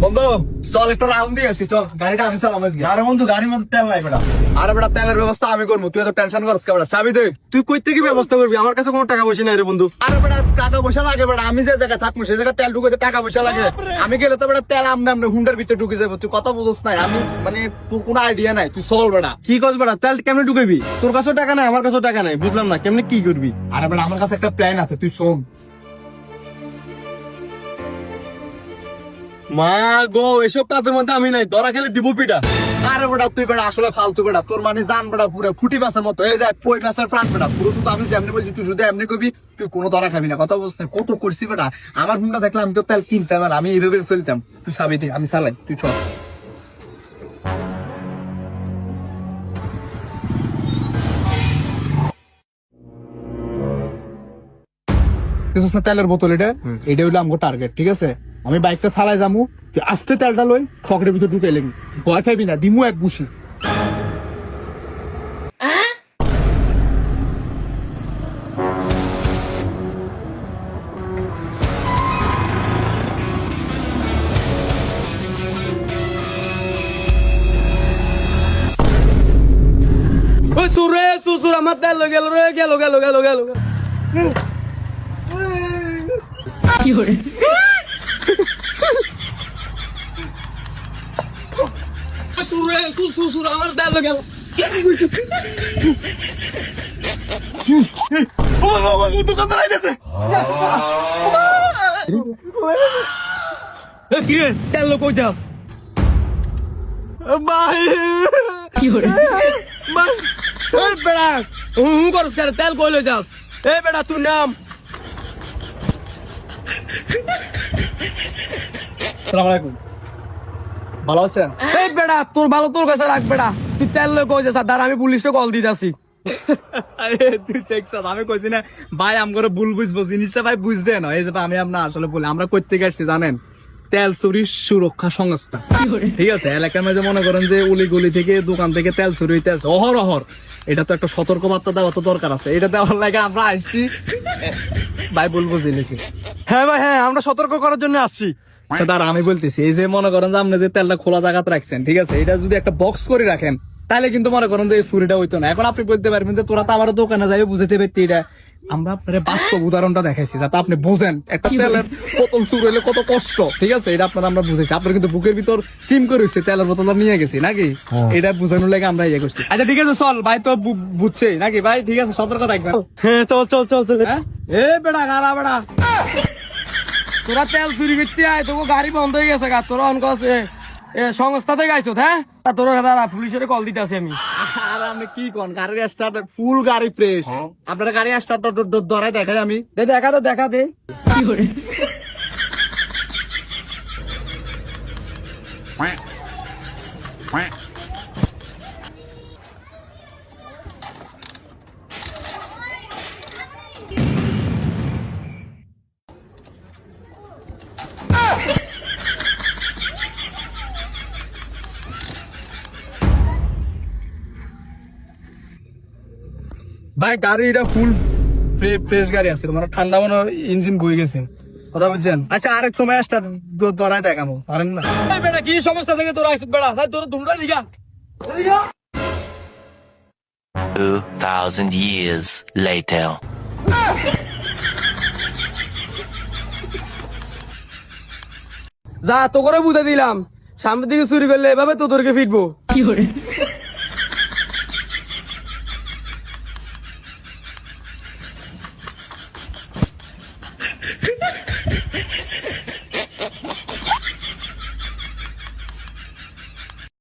বন্ধু চল একটা রাউন্ড দিয়ে আসি, চল গাড়িটা আমি চালাম আজকে। আরে বন্ধু গাড়ির মধ্যে তেল নাই বেটা। আরে বেটা তেলের ব্যবস্থা আমি করবো, তুই এত টেনশন করিস কে বেটা, চাবি দে। তুই কই থেকে ব্যবস্থা করবি? আমার কাছে কোনো টাকা পয়সা নাই রে বন্ধু। আরে বেটা টাকা পয়সা লাগে বেটা, আমি যে জায়গায় থাকবো সেই জায়গায় তেল ঢুকে টাকা পয়সা লাগে। আমি গেলে তো বেটা তেল আমনে হুন্ডার ভিতরে ঢুকে যাবো, তুই কথা বুঝোস নাই। আমি মানে তোর কোনো আইডিয়া নাই, তুই চল বেটা। কি করবি বেটা? তেল কেমনে ঢুকাবি? তোর কাছেও টাকা নাই, আমার কাছেও টাকা নাই, বুঝলাম না কেমনে কি করবি। আরে বেটা আমার কাছে একটা প্ল্যান আছে, তুই শোন। মা গো, এসব কাজের মধ্যে আমি নাই, ধরা খেলে দিব পিটা। আরে বেটা তুই বেটা আসলে ফালতু বেটা, তোর মানে জান বেটা পুরো ফুটি মাছের মতো, এই দেখ কই মাছের প্রাণ বেটা পুরো। শুধু আমি যেমনি বলছি তুই শুধু এমনি কবি, তুই কোনো ধরা খাবি না, কথা বুঝতে কত করছি বেটা। আমার হুন্ডা দেখলে আমি তো তেল কিনতাম না, আমি এইভাবে চলতাম। তুই চাবি দে, আমি চালাই, তুই চল। তেলের বোতল এটা হইলো আমার টার্গেট, ঠিক আছে? আমি বাইকটা চালাই যামু, তুই আস্তে তেলটা লই ফকেটের ভিতরে ঢুকে লেবি, ভয় খাইবি না, দিমু এক বুসি। ওই সুরে সুসুর আমার তেল গেল রে, গেল গেল গেল গেল। সুরে সুসুর আমার তেল গেল। দোকানদার আইতেছে। কি রে তেল কই যাস? ভাই এই বেড়া করস কেন? তেল কইলে যাস? এই বেড়া তুই নাম। আসসালামু আলাইকুম, ভালো আছেন? এই বেড়া তোর ভালো তোর কাছে রাখ বেড়া, তুই তেল লই কই যাস? আর আমি পুলিশে কল দিতাছি। তুই দেখছ আমি কইছি না ভাই, আমগরে ভুল বুঝবো জিনিসটা ভাই বুঝতে না। এই যে আমি আপনার আসলে বলি, আমরা কই থেকে আসছি জানেন? তেল চুরি সুরক্ষা সংস্থা, ঠিক আছে? এলাকার মাঝে মনে করেন যে উলি গলি থেকে দোকান থেকে তেল চুরি হইতে আছে অহরহ, এটা তো একটা সতর্ক বার্তা দেওয়া তো দরকার আছে। এটা দেওয়ার লাগে আমরা আসছি ভাই, ভুল বুঝে নিছি। হ্যাঁ ভাই হ্যাঁ, আমরা সতর্ক করার জন্য আসছি। আচ্ছা দাঁড়া আমি বলতেছি, এই যে মনে করেন যে আপনি যে তেলটা খোলা জায়গাতে রাখছেন, ঠিক আছে? এটা যদি একটা বক্স করে রাখেন তাহলে কিন্তু মনে করেন যে এই চুরিটা হইতো না। এখন আপনি বলতে পারবেন যে তোরা তো আমার দোকানে যাই বুঝতে পারতি, এটা আমরা আপনার বাস্তব উদাহরণটা দেখাইছি যাতে আপনি বোঝেন একটা তেলের বোতল চুরি হইলে কত কষ্ট, ঠিক আছে? এটা আপনার আমরা বুঝেছি। আপনার কিন্তু বুকের ভিতর চিম করে হচ্ছে তেলের বোতলটা নিয়ে গেছি নাকি, এটা বুঝানোর লাগে আমরা ইয়ে করছি। আচ্ছা ঠিক আছে চল ভাই, তো বুঝছে নাকি ভাই? ঠিক আছে সতর্ক থাকবেন। হ্যাঁ চল চল চল চল। হ্যাঁ এ বেড়া গাড়া বেড়া, তোরা তেল চুরি করতে আয়, তোকে গাড়ি বন্ধ হয়ে গেছে গা, তোরা অন কস সংস্থা থেকে আইছো হ্যাঁ? তোর পুলিশের কল দিতে আছি আমি। আর আপনি কি কোন গাড়ির স্টার্টার ফুল গাড়ি ফ্রেশ, আপনার গাড়ি স্টার্টার ধরাই দেখাই আমি। দেখা তো দেখা দে। ভাই গাড়ি এটা ফুল ফ্রেশ গাড়ি আছে, তোমার ঠান্ডা মনে ইঞ্জিন বয়ে গেছে, কথা বুঝছেন? আচ্ছা আরেক সময় স্টার্ট ধরাই দেখাবো, পারেন না? এই বেটা কি সমস্যা থেকে তোরা আইছিস বেটা? তাই তোর ধুমরা লিগা 2,000 years later. যা তো করে বুঝে দিলাম, সামনের দিকে চুরি করলে এভাবে তোদেরকে ফিটবো।